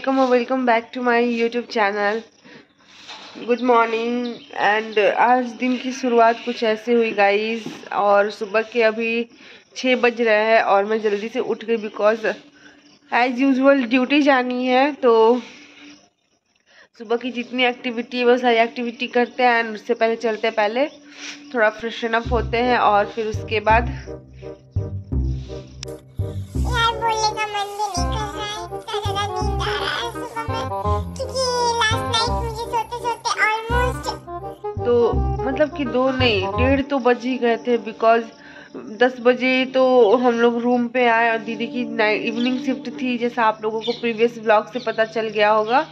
Welcome back to my YouTube channel. Good morning and आज दिन की शुरुआत कुछ ऐसे हुई गाइस। और सुबह के अभी 6 बज रहे हैं और मैं जल्दी से उठ गई बिकॉज एज यूजुअल ड्यूटी जानी है। तो सुबह की जितनी एक्टिविटी है वो सारी एक्टिविटी करते हैं एंड उससे पहले चलते पहले थोड़ा फ्रेशन अप होते हैं और फिर उसके बाद यार बोलने का मन भी नहीं कर रहा है, इतना ज़्यादा नींद आ रहा है सुबह में क्योंकि लास्ट नाइट मुझे सोते सोते ऑलमोस्ट मतलब कि 2 नहीं 1:30 तो बज ही गए थे बिकॉज 10 बजे तो हम लोग रूम पे आए और दीदी की इवनिंग शिफ्ट थी, जैसा आप लोगों को प्रीवियस व्लॉग से पता चल गया होगा।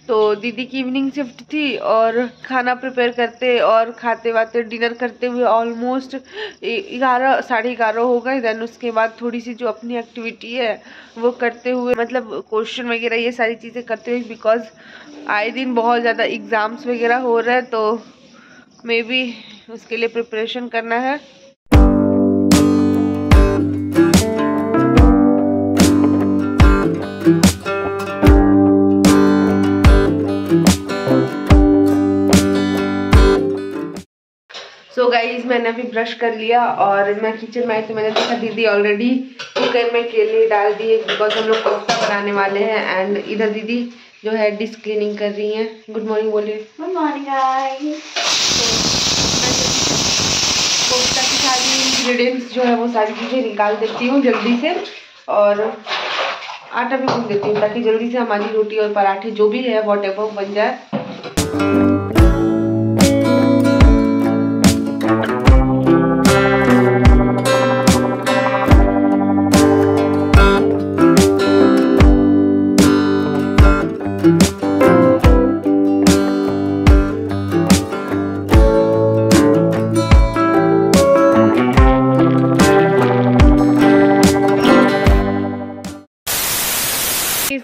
तो दीदी की इवनिंग शिफ्ट थी और खाना प्रिपेयर करते और खाते वाते डिनर करते हुए ऑलमोस्ट 11 साढ़े 11 हो गए। देन उसके बाद थोड़ी सी जो अपनी एक्टिविटी है वो करते हुए मतलब क्वेश्चन वगैरह ये सारी चीज़ें करते हुए बिकॉज आए दिन बहुत ज़्यादा एग्ज़ाम्स वगैरह हो रहे हैं तो मे बी उसके लिए प्रिपरेशन करना है। सो गाइज मैंने अभी ब्रश कर लिया और मैं किचन में आई तो मैंने देखा दीदी ऑलरेडी कुकर में केले डाल दिए बिकॉज हम लोग कोफ्ता बनाने वाले हैं। एंड इधर दीदी जो है डिश क्लीनिंग कर रही हैं। गुड मॉर्निंग बोलिए। Good morning guys. कोफ्ता की सारी इंग्रेडिएंट्स जो है वो सारी चीज़ें निकाल देती हूँ जल्दी से और आटा भी गूंथ देती हूँ ताकि जल्दी से हमारी रोटी और पराठे जो भी है वॉट एवर बन जाए।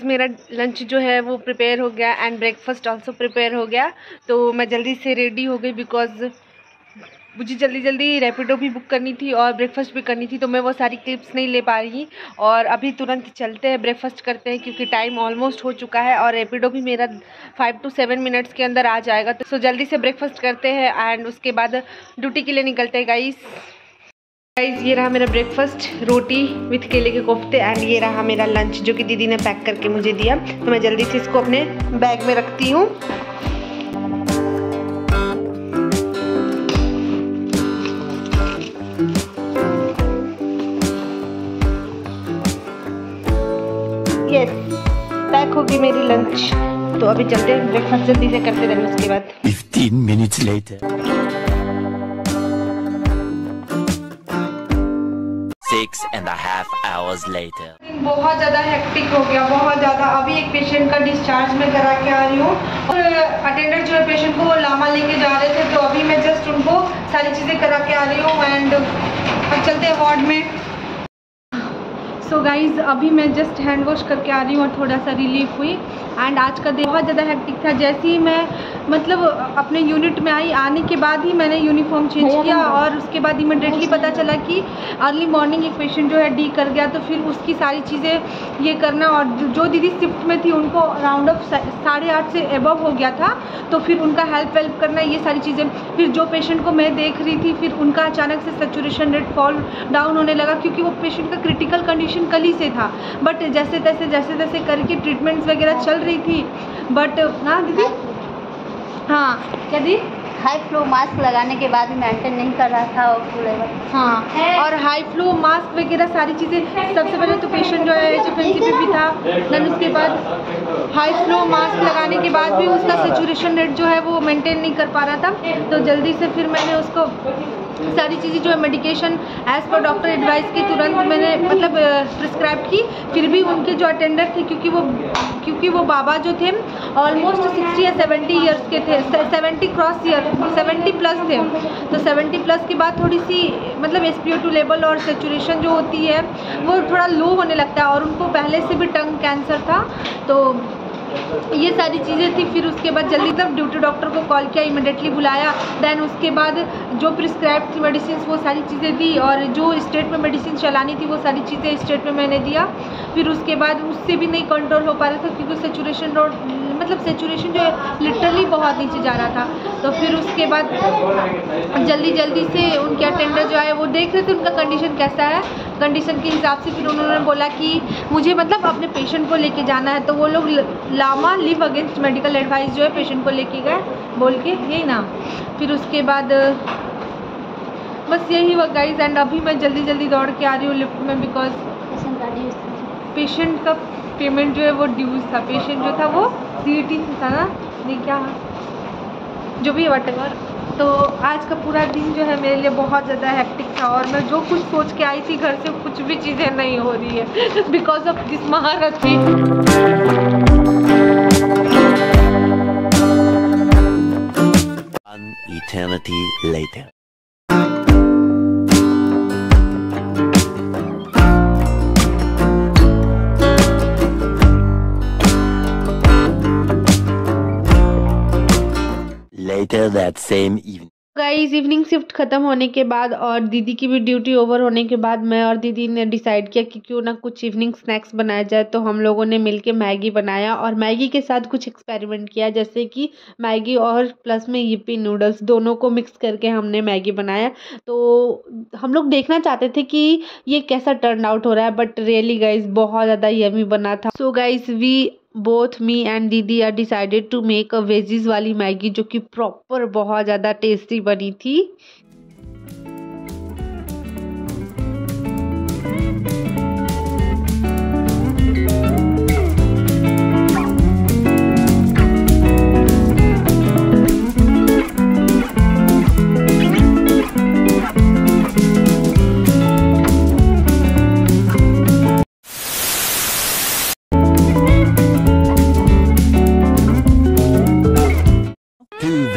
मेरा लंच जो है वो प्रिपेयर हो गया एंड ब्रेकफास्ट आल्सो प्रिपेयर हो गया। तो मैं जल्दी से रेडी हो गई बिकॉज मुझे जल्दी रैपिडो भी बुक करनी थी और ब्रेकफास्ट भी करनी थी तो मैं वो सारी क्लिप्स नहीं ले पा रही। और अभी तुरंत चलते हैं ब्रेकफास्ट करते हैं क्योंकि टाइम ऑलमोस्ट हो चुका है और रैपिडो भी मेरा 5 to 7 मिनट्स के अंदर आ जाएगा। तो सो जल्दी से ब्रेकफास्ट करते हैं एंड उसके बाद ड्यूटी के लिए निकलते हैं गाइस। ये रहा मेरा ब्रेकफास्ट, रोटी विथ केले के कोफ्ते एंड ये रहा मेरा लंच जो कि दीदी ने पैक करके मुझे दिया। तो मैं जल्दी से इसको अपने बैग में रखती हूँ। यस पैक होगी मेरी लंच। तो अभी चलते हैं ब्रेकफास्ट जल्दी से करते रहेंगे उसके बाद 15 minutes later 6.5 hours later। बहुत ज़्यादा हेक्टिक हो गया, बहुत ज़्यादा। अभी एक पेशेंट का डिस्चार्ज मैं करा के आ रही हूँ और अटेंडर जो है पेशेंट को लामा लेके जा रहे थे तो अभी मैं जस्ट उनको सारी चीज़ें करा के आ रही हूँ एंड अब चलते हैं वार्ड में। सो गाइज़ अभी मैं जस्ट हैंड वॉश करके आ रही हूँ और थोड़ा सा रिलीफ हुई एंड आज का दिन बहुत ज़्यादा हेक्टिक था। जैसे ही मैं मतलब अपने यूनिट में आई आने के बाद ही मैंने यूनिफॉर्म चेंज किया और उसके बाद इमीडिएटली पता चला कि अर्ली मॉर्निंग एक पेशेंट जो है डी कर गया। तो फिर उसकी सारी चीज़ें ये करना और जो दीदी शिफ्ट में थी उनको राउंड ऑफ 8:30 से एबव हो गया था तो फिर उनका हेल्प करना ये सारी चीज़ें। फिर जो पेशेंट को मैं देख रही थी फिर उनका अचानक से सैचुरेशन रेट फॉल डाउन होने लगा क्योंकि वो पेशेंट का क्रिटिकल कंडीशन कल ही से था बट जैसे तैसे करके ट्रीटमेंट्स वगैरह चल रही थी बट हाँ दीदी हाँ क्या दी हाई फ्लो मास्क लगाने के बाद भी मेंटेन नहीं कर रहा था ऑक्सीजन लेवल। हाँ और हाई फ्लो मास्क वगैरह सारी चीज़ें। सबसे पहले तो पेशेंट जो है HFNC पे भी था देन उसके बाद हाई फ्लो मास्क लगाने के बाद भी उसका सैचुरेशन रेट जो है वो मेंटेन नहीं कर पा रहा था। तो जल्दी से फिर मैंने उसको सारी चीज़ें जो है medication as per doctor advice की तुरंत मैंने मतलब प्रिस्क्राइब की। फिर भी उनके जो अटेंडर थे क्योंकि वो बाबा जो थे ऑलमोस्ट 60 या 70 ईयर्स के थे, 70 क्रॉस ईयर 70 प्लस थे। तो 70 प्लस के बाद थोड़ी सी मतलब SpO2 लेवल और सेचुरेशन जो होती है वो थोड़ा लो होने लगता है और उनको पहले से भी टंग कैंसर था। तो ये सारी चीज़ें थी। फिर उसके बाद जल्दी तब ड्यूटी डॉक्टर को कॉल किया, इमिडिएटली बुलाया। देन उसके बाद जो प्रिस्क्राइब थी मेडिसिन वो सारी चीज़ें दी, और जो स्टेट में मेडिसिन चलानी थी वो सारी चीज़ें स्टेट में मैंने दिया। फिर उसके बाद उससे भी नहीं कंट्रोल हो पा रहा था, क्योंकि सेचुरेशन सेचुरेशन जो है लिटरली बहुत नीचे जा रहा था। तो फिर उसके बाद जल्दी से उनके अटेंडर जो आए वो देख रहे थे उनका कंडीशन कैसा है। कंडीशन के हिसाब से फिर उन्होंने बोला कि मुझे मतलब अपने पेशेंट को लेके जाना है। तो वो लोग LAMA leave against medical advice जो है पेशेंट को लेके गए बोल के, यही ना। फिर उसके बाद बस यही हुआ गाइज। एंड अभी मैं जल्दी दौड़ के आ रही हूँ लिफ्ट में, बिकॉज पेशेंट का पेमेंट जो है वो ड्यूज था। पेशेंट जो था वो CET से था ना, नहीं क्या जो भी व्हाटएवर। तो आज का पूरा दिन जो है मेरे लिए बहुत ज़्यादा हेक्टिक था, और मैं जो कुछ सोच के आई थी घर से कुछ भी चीज़ें नहीं हो रही है बिकॉज ऑफ दिस महारथी। An eternity later. Later that same evening. Guys evening shift ख़त्म होने के बाद और दीदी की भी ड्यूटी ओवर होने के बाद मैं और दीदी ने डिसाइड किया कि क्यों ना कुछ इवनिंग स्नैक्स बनाया जाए। तो हम लोगों ने मिलके मैगी बनाया, और मैगी के साथ कुछ एक्सपेरिमेंट किया, जैसे कि मैगी और प्लस में यिप्पी नूडल्स दोनों को मिक्स करके हमने मैगी बनाया। तो हम लोग देखना चाहते थे कि ये कैसा टर्न आउट हो रहा है, बट रियली गाइज बहुत ज़्यादा यमी बना था। So guys we both me and दीदी are decided to make a veggies वाली मैगी, जो कि प्रॉपर बहुत ज़्यादा टेस्टी बनी थी।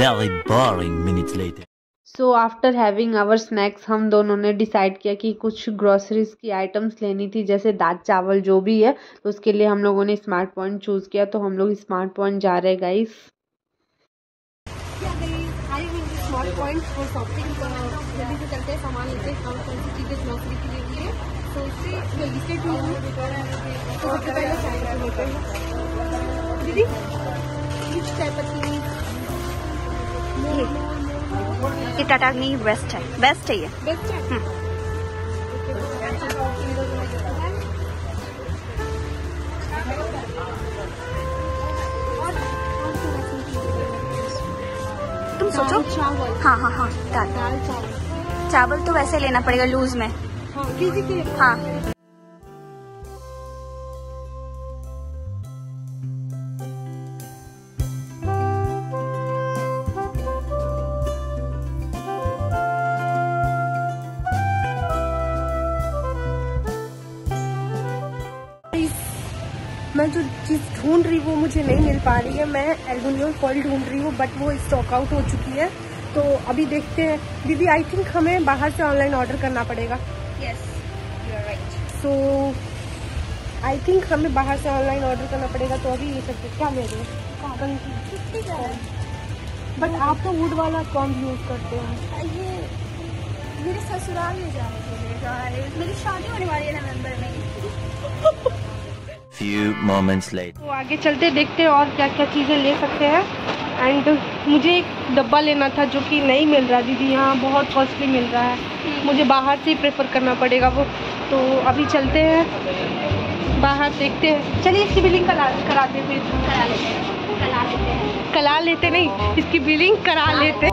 Very boring minutes later. So after having our snacks हम दोनों ने डिसाइड किया कि कुछ ग्रोसरीज की आइटम्स लेनी थी, जैसे दाल चावल जो भी है। तो उसके लिए हम लोगों ने स्मार्ट पॉइंट चूज़ किया। तो हम लोग स्मार्ट पॉइंट जा रहे हैं guys. Smart point for shopping, जल्दी से चलते हैं, सामान लेते हैं, कौन सी चीज़ें ग्रोसरी के लिए भी है। तो उससे जल्दी से तो सबसे पहले चाय लेते हैं। दीदी चाय पत्ती ये टाटाग्नि बेस्ट है, बेस्ट है ये। बेस्ट है। तुम सोचो। चावल, हाँ दाल चावल तो वैसे लेना पड़ेगा लूज में। हाँ मैं जो चीज़ ढूंढ रही वो मुझे नहीं मिल पा रही है। मैं एल्युमिनियम फॉइल ढूंढ रही हूँ, बट वो स्टॉक आउट हो चुकी है। तो अभी देखते हैं। दीदी आई थिंक हमें बाहर से ऑनलाइन ऑर्डर करना पड़ेगा। Yes you are right. So I think हमें बाहर से ऑनलाइन ऑर्डर करना पड़ेगा। तो अभी ये सब क्या ले रहे हैं? बट आप तो वुड वाला कॉम्ब यूज करते हैं। ये मेरे ससुराल में जाने के लिए, मेरी शादी होने वाली है नवंबर में। Few moments later. तो आगे चलते देखते हैं और क्या क्या चीज़ें ले सकते हैं। एंड मुझे एक डब्बा लेना था जो कि नहीं मिल रहा दीदी, यहाँ बहुत कॉस्टली मिल रहा है। मुझे बाहर से ही प्रेफर करना पड़ेगा वो। तो अभी चलते हैं बाहर, देखते हैं। चलिए इसकी बिलिंग कराते हैं, करा लेते नहीं, इसकी बिलिंग करा लेते।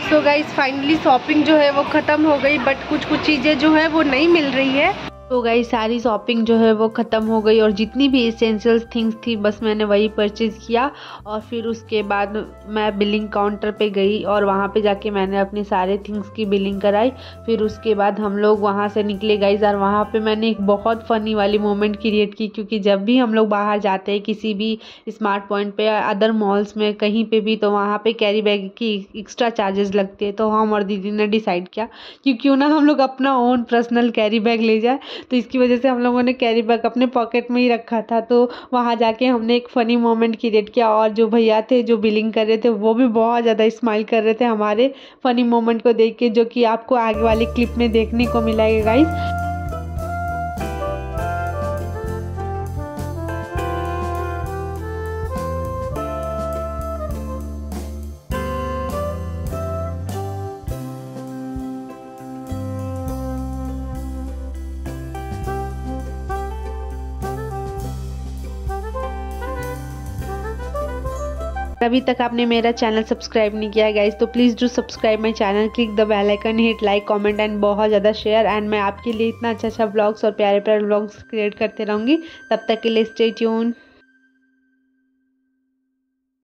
तो गाइस फाइनली शॉपिंग जो है वो ख़त्म हो गई, बट कुछ चीज़ें जो है वो नहीं मिल रही है। तो गाइस सारी शॉपिंग जो है वो ख़त्म हो गई और जितनी भी एसेंशियल थिंग्स थी बस मैंने वही परचेज़ किया। और फिर उसके बाद मैं बिलिंग काउंटर पे गई और वहाँ पे जाके मैंने अपने सारे थिंग्स की बिलिंग कराई। फिर उसके बाद हम लोग वहाँ से निकले गाइस और वहाँ पे मैंने एक बहुत फ़नी वाली मोमेंट क्रिएट की, क्योंकि जब भी हम लोग बाहर जाते हैं किसी भी स्मार्ट पॉइंट पे या अदर मॉल्स में कहीं पे भी, तो वहाँ पे कैरी बैग की एक्स्ट्रा चार्जेस लगते हैं। तो हम और दीदी ने डिसाइड किया कि क्यों ना हम लोग अपना ओन पर्सनल कैरी बैग ले जाए। तो इसकी वजह से हम लोगों ने कैरी बैग अपने पॉकेट में ही रखा था। तो वहाँ जाके हमने एक फ़नी मोमेंट क्रिएट किया और जो भैया थे जो बिलिंग कर रहे थे वो भी बहुत ज़्यादा स्माइल कर रहे थे हमारे फ़नी मोमेंट को देख के, जो कि आपको आगे वाली क्लिप में देखने को मिलेगा गाइस। अभी तक आपने मेरा चैनल सब्सक्राइब नहीं किया है गाइस, तो please do subscribe my channel, click the bell icon, hit like, comment and बहुत ज़्यादा शेयर। एंड मैं आपके लिए इतना अच्छा ब्लॉग्स और प्यारे प्यारे ब्लॉग्स क्रिएट करते रहूँगी। तब तक के लिए स्टे ट्यून।